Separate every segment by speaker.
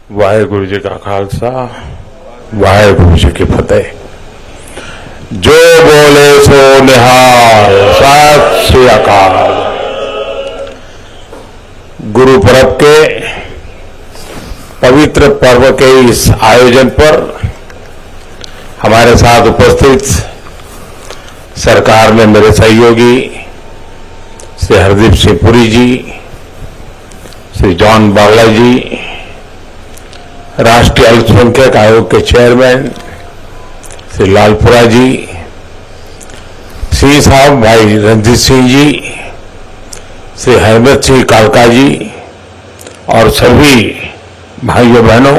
Speaker 1: वाहेगुरु जी का खालसा वाहेगुरु जी की फतेह। जो बोले सो निहाल, सत श्री अकाल। गुरु पर्व के पवित्र पर्व के इस आयोजन पर हमारे साथ उपस्थित सरकार में मेरे सहयोगी श्री हरदीप सिंह पुरी जी, श्री जॉन बावला जी, राष्ट्रीय अल्पसंख्यक आयोग के चेयरमैन श्री लालपुरा जी, श्री साहब भाई रणजीत सिंह जी, श्री हरमत सिंह कालका जी और सभी भाइयों बहनों,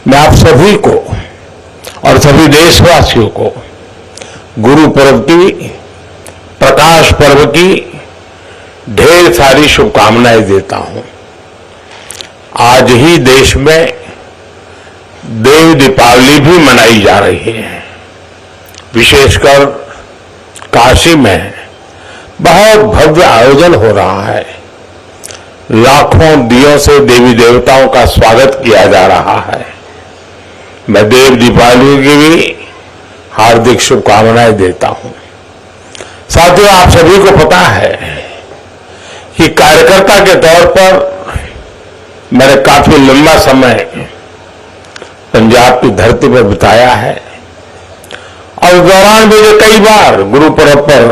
Speaker 1: मैं आप सभी को और सभी देशवासियों को गुरु पर्व की, प्रकाश पर्व की ढेर सारी शुभकामनाएं देता हूं। आज ही देश में देव दीपावली भी मनाई जा रही है। विशेषकर काशी में बहुत भव्य आयोजन हो रहा है। लाखों दियों से देवी देवताओं का स्वागत किया जा रहा है। मैं देव दीपावली की भी हार्दिक शुभकामनाएं देता हूं। साथियों, आप सभी को पता है कि कार्यकर्ता के तौर पर मैंने काफी लंबा समय पंजाब की धरती पर बिताया है और उस दौरान मुझे कई बार गुरु पर्व पर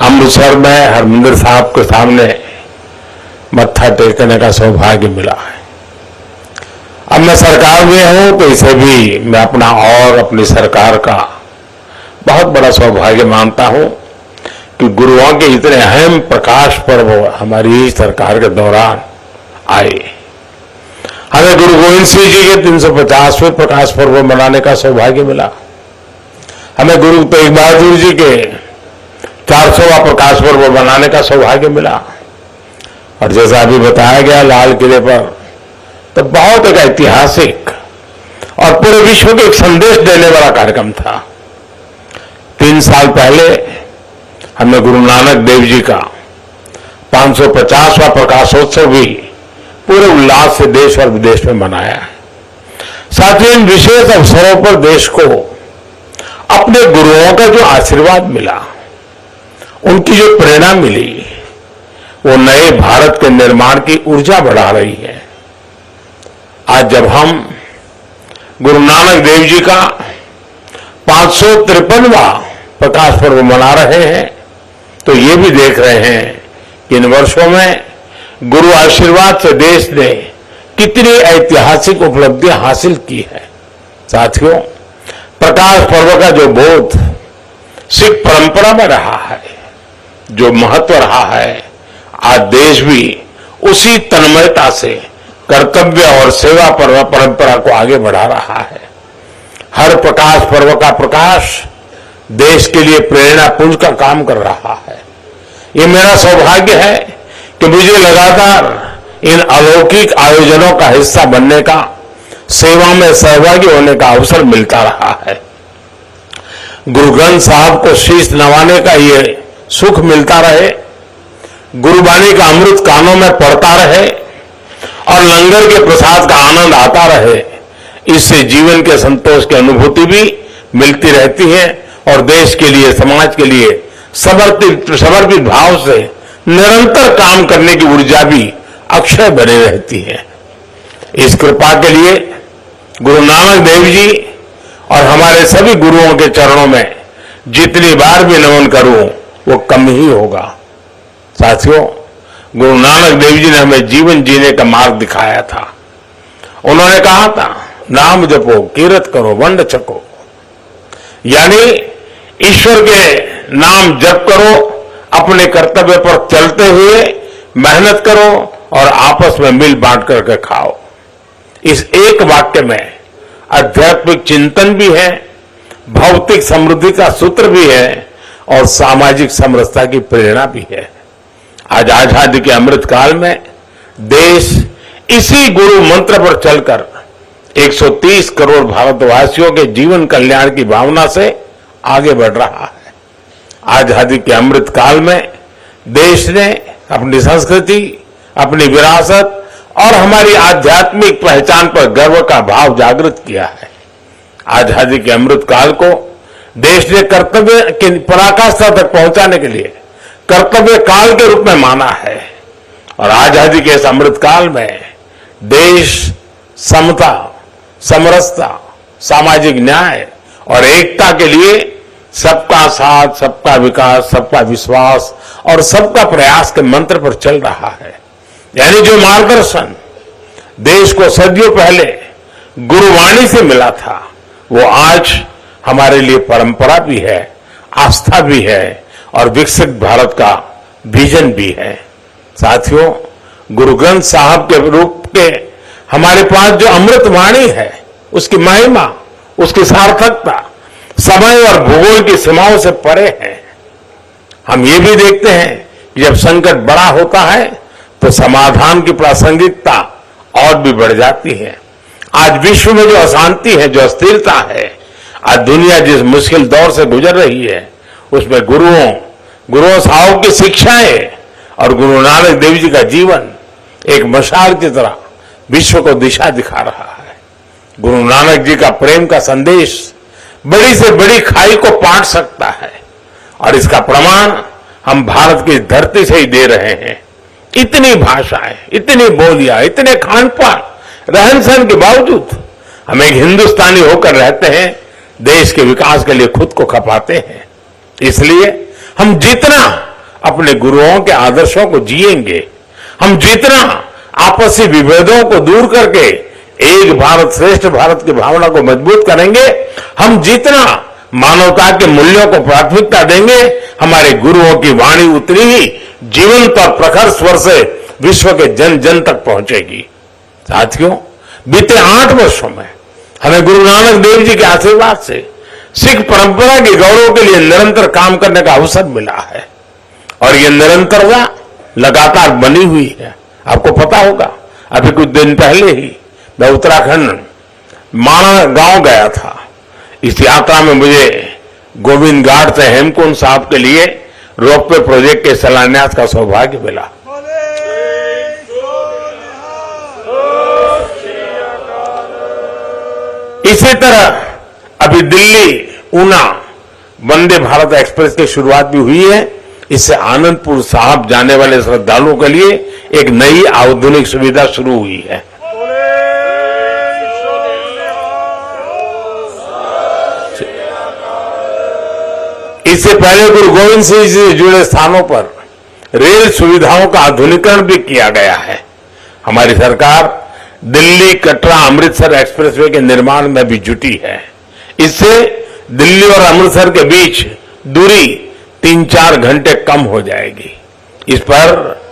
Speaker 1: अमृतसर में हरमंदिर साहब के सामने मत्था टेकने का सौभाग्य मिला है। अब मैं सरकार में हूं तो इसे भी मैं अपना और अपनी सरकार का बहुत बड़ा सौभाग्य मानता हूं कि गुरुओं के इतने अहम प्रकाश पर्व हमारी सरकार के दौरान आए। हमें गुरु गोविंद सिंह जी के 350वें प्रकाश पर्व मनाने का सौभाग्य मिला। हमें गुरु तेग बहादुर जी के 400वां प्रकाश पर्व मनाने का सौभाग्य मिला। और जैसा अभी बताया गया लाल किले पर, तो बहुत एक ऐतिहासिक और पूरे विश्व को एक संदेश देने वाला कार्यक्रम था। 3 साल पहले हमने गुरु नानक देव जी का 550वां प्रकाशोत्सव भी पूरे उल्लास से देश और विदेश में मनाया है। साथियों, इन विशेष अवसरों पर देश को अपने गुरुओं का जो आशीर्वाद मिला, उनकी जो प्रेरणा मिली, वो नए भारत के निर्माण की ऊर्जा बढ़ा रही है। आज जब हम गुरु नानक देव जी का 553वां प्रकाश पर्व मना रहे हैं, तो ये भी देख रहे हैं कि इन वर्षों में गुरु आशीर्वाद से देश ने कितनी ऐतिहासिक उपलब्धियां हासिल की है। साथियों, प्रकाश पर्व का जो बोध सिख परंपरा में रहा है, जो महत्व रहा है, आज देश भी उसी तन्मयता से कर्तव्य और सेवा पर्व परंपरा को आगे बढ़ा रहा है। हर प्रकाश पर्व का प्रकाश देश के लिए प्रेरणा पुंज का काम कर रहा है। ये मेरा सौभाग्य है कि मुझे लगातार इन अलौकिक आयोजनों का हिस्सा बनने का, सेवा में सहभागी होने का अवसर मिलता रहा है। गुरु ग्रंथ साहब को शीश नवाने का ये सुख मिलता रहे, गुरुबाणी का अमृत कानों में पड़ता रहे और लंगर के प्रसाद का आनंद आता रहे, इससे जीवन के संतोष की अनुभूति भी मिलती रहती है और देश के लिए, समाज के लिए समर्पित भाव से निरंतर काम करने की ऊर्जा भी अक्षय बनी रहती है। इस कृपा के लिए गुरु नानक देव जी और हमारे सभी गुरुओं के चरणों में जितनी बार भी नमन करूं वो कम ही होगा। साथियों, गुरु नानक देव जी ने हमें जीवन जीने का मार्ग दिखाया था। उन्होंने कहा था, नाम जपो, कीरत करो, वंड छको, यानी ईश्वर के नाम जप करो, अपने कर्तव्य पर चलते हुए मेहनत करो और आपस में मिल बांट करके खाओ। इस एक वाक्य में आध्यात्मिक चिंतन भी है, भौतिक समृद्धि का सूत्र भी है और सामाजिक समरसता की प्रेरणा भी है। आज आजादी के अमृत काल में देश इसी गुरु मंत्र पर चलकर 130 करोड़ भारतवासियों के जीवन कल्याण की भावना से आगे बढ़ रहा है। आजादी के अमृत काल में देश ने अपनी संस्कृति, अपनी विरासत और हमारी आध्यात्मिक पहचान पर गर्व का भाव जागृत किया है। आजादी के अमृत काल को देश ने कर्तव्य की पराकाष्ठा तक पहुंचाने के लिए कर्तव्य काल के रूप में माना है और आजादी के इस अमृत काल में देश समता, समरसता, सामाजिक न्याय और एकता के लिए सबका साथ, सबका विकास, सबका विश्वास और सबका प्रयास के मंत्र पर चल रहा है। यानी जो मार्गदर्शन देश को सदियों पहले गुरुवाणी से मिला था, वो आज हमारे लिए परंपरा भी है, आस्था भी है और विकसित भारत का विजन भी है। साथियों, गुरु ग्रंथ साहब के रूप के हमारे पास जो अमृत वाणी है, उसकी महिमा, उसकी सार्थकता समय और भूगोल की सीमाओं से परे है। हम ये भी देखते हैं कि जब संकट बड़ा होता है तो समाधान की प्रासंगिकता और भी बढ़ जाती है। आज विश्व में जो अशांति है, जो अस्थिरता है, आज दुनिया जिस मुश्किल दौर से गुजर रही है, उसमें गुरुओं साहब की शिक्षाएं और गुरु नानक देव जी का जीवन एक मशाल की तरह विश्व को दिशा दिखा रहा है। गुरु नानक जी का प्रेम का संदेश बड़ी से बड़ी खाई को पाट सकता है और इसका प्रमाण हम भारत की धरती से ही दे रहे हैं। इतनी भाषाएं, इतनी बोलियां, इतने खान पान, रहन सहन के बावजूद हम एक हिंदुस्तानी होकर रहते हैं, देश के विकास के लिए खुद को खपाते हैं। इसलिए हम जितना अपने गुरुओं के आदर्शों को जिएंगे, हम जितना आपसी विभेदों को दूर करके एक भारत श्रेष्ठ भारत की भावना को मजबूत करेंगे, हम जितना मानवता के मूल्यों को प्राथमिकता देंगे, हमारे गुरुओं की वाणी उतनी ही जीवंत और प्रखर स्वर से विश्व के जन जन तक पहुंचेगी। साथियों, बीते 8 वर्षों में हमें गुरु नानक देव जी के आशीर्वाद से सिख परंपरा के गौरव के लिए निरंतर काम करने का अवसर मिला है और ये निरंतरता लगातार बनी हुई है। आपको पता होगा, अभी कुछ दिन पहले ही मैं उत्तराखंड माणा गांव गया था। इस यात्रा में मुझे गोविंद घाट से हेमकुंड साहब के लिए रोपवे प्रोजेक्ट के शिलान्यास का सौभाग्य मिला। इसी तरह अभी दिल्ली ऊना वंदे भारत एक्सप्रेस की शुरुआत भी हुई है। इससे आनंदपुर साहब जाने वाले श्रद्धालुओं के लिए एक नई आधुनिक सुविधा शुरू हुई है। इससे पहले गुरु गोविंद सिंह जी से जुड़े स्थानों पर रेल सुविधाओं का आधुनिकीकरण भी किया गया है। हमारी सरकार दिल्ली कटरा अमृतसर एक्सप्रेसवे के निर्माण में भी जुटी है। इससे दिल्ली और अमृतसर के बीच दूरी 3-4 घंटे कम हो जाएगी। इस पर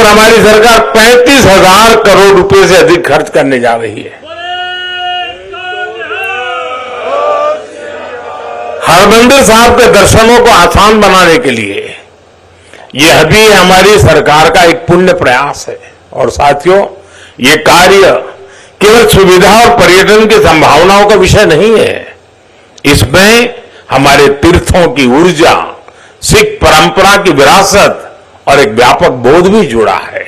Speaker 1: हमारी सरकार 35,000 करोड़ रुपए से अधिक खर्च करने जा रही है। हरमंदिर साहब के दर्शनों को आसान बनाने के लिए यह भी हमारी सरकार का एक पुण्य प्रयास है। और साथियों, ये कार्य केवल सुविधा और पर्यटन की संभावनाओं का विषय नहीं है, इसमें हमारे तीर्थों की ऊर्जा, सिख परंपरा की विरासत और एक व्यापक बोध भी जुड़ा है।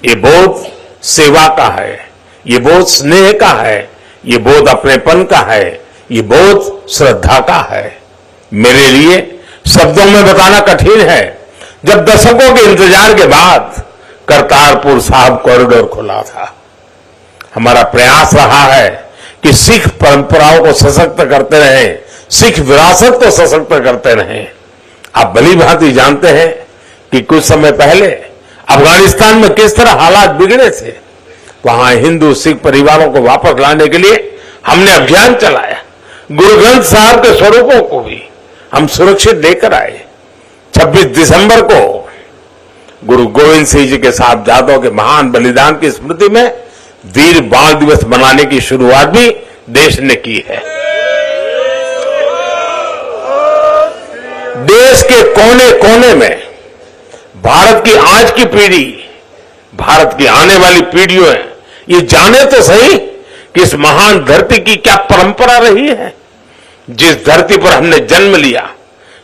Speaker 1: ये बोध सेवा का है, ये बोध स्नेह का है, ये बोध अपनेपन का है, ये बोध श्रद्धा का है। मेरे लिए शब्दों में बताना कठिन है। जब दशकों के इंतजार के बाद करतारपुर साहिब कॉरिडोर खुला था, हमारा प्रयास रहा है कि सिख परंपराओं को सशक्त करते रहें, सिख विरासत को सशक्त करते रहें। आप भली भांति जानते हैं कि कुछ समय पहले अफगानिस्तान में किस तरह हालात बिगड़े थे। वहां हिंदू सिख परिवारों को वापस लाने के लिए हमने अभियान चलाया। गुरु ग्रंथ साहब के स्वरूपों को भी हम सुरक्षित लेकर आए। 26 दिसंबर को गुरु गोविंद सिंह जी के साहबजादों के महान बलिदान की स्मृति में वीर बाल दिवस मनाने की शुरुआत भी देश ने की है। देश के कोने कोने में भारत की आज की पीढ़ी, भारत की आने वाली पीढ़ियों ये जाने तो सही कि इस महान धरती की क्या परंपरा रही है। जिस धरती पर हमने जन्म लिया,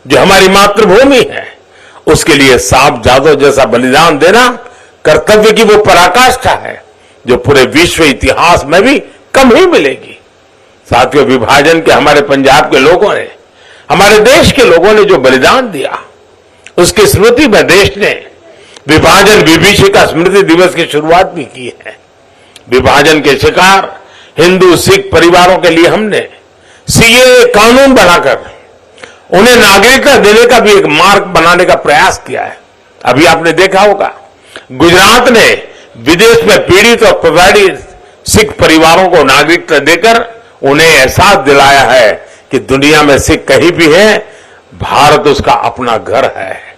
Speaker 1: जो हमारी मातृभूमि है, उसके लिए साहबजादों जैसा बलिदान देना कर्तव्य की वो पराकाष्ठा है जो पूरे विश्व इतिहास में भी कम ही मिलेगी। साथियों, विभाजन के हमारे पंजाब के लोगों ने, हमारे देश के लोगों ने जो बलिदान दिया, उसकी स्मृति में देश ने विभाजन विभीषिका स्मृति दिवस की शुरुआत भी की है। विभाजन के शिकार हिंदू सिख परिवारों के लिए हमने सीएए कानून बनाकर उन्हें नागरिकता देने का भी एक मार्ग बनाने का प्रयास किया है। अभी आपने देखा होगा, गुजरात ने विदेश में पीड़ित और प्रताड़ित सिख परिवारों को नागरिकता देकर उन्हें एहसास दिलाया है कि दुनिया में सिख कहीं भी है, भारत उसका अपना घर है।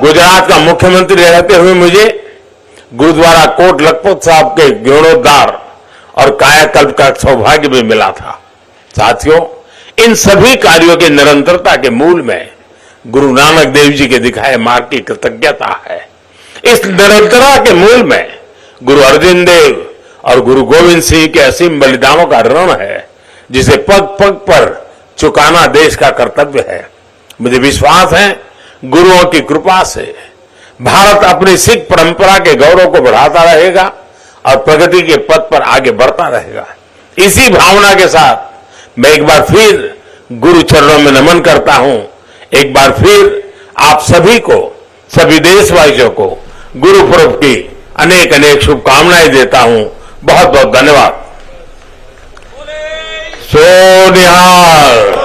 Speaker 1: गुजरात का मुख्यमंत्री रहते हुए मुझे गुरुद्वारा कोट लखपत साहब के जीर्णोद्धार और कायाकल्प का सौभाग्य भी मिला था। साथियों, इन सभी कार्यों की निरंतरता के मूल में गुरु नानक देव जी के दिखाए मार्ग की कृतज्ञता है। इस निरंतरता के मूल में गुरु अर्जुन देव और गुरु गोविंद सिंह के असीम बलिदानों का ऋण है, जिसे पग पग पर चुकाना देश का कर्तव्य है। मुझे विश्वास है, गुरुओं की कृपा से भारत अपनी सिख परंपरा के गौरव को बढ़ाता रहेगा और प्रगति के पथ पर आगे बढ़ता रहेगा। इसी भावना के साथ मैं एक बार फिर गुरु चरणों में नमन करता हूं। एक बार फिर आप सभी को, सभी देशवासियों को गुरु पर्व की अनेक अनेक शुभकामनाएं देता हूं। बहुत बहुत धन्यवाद। सो निहाल।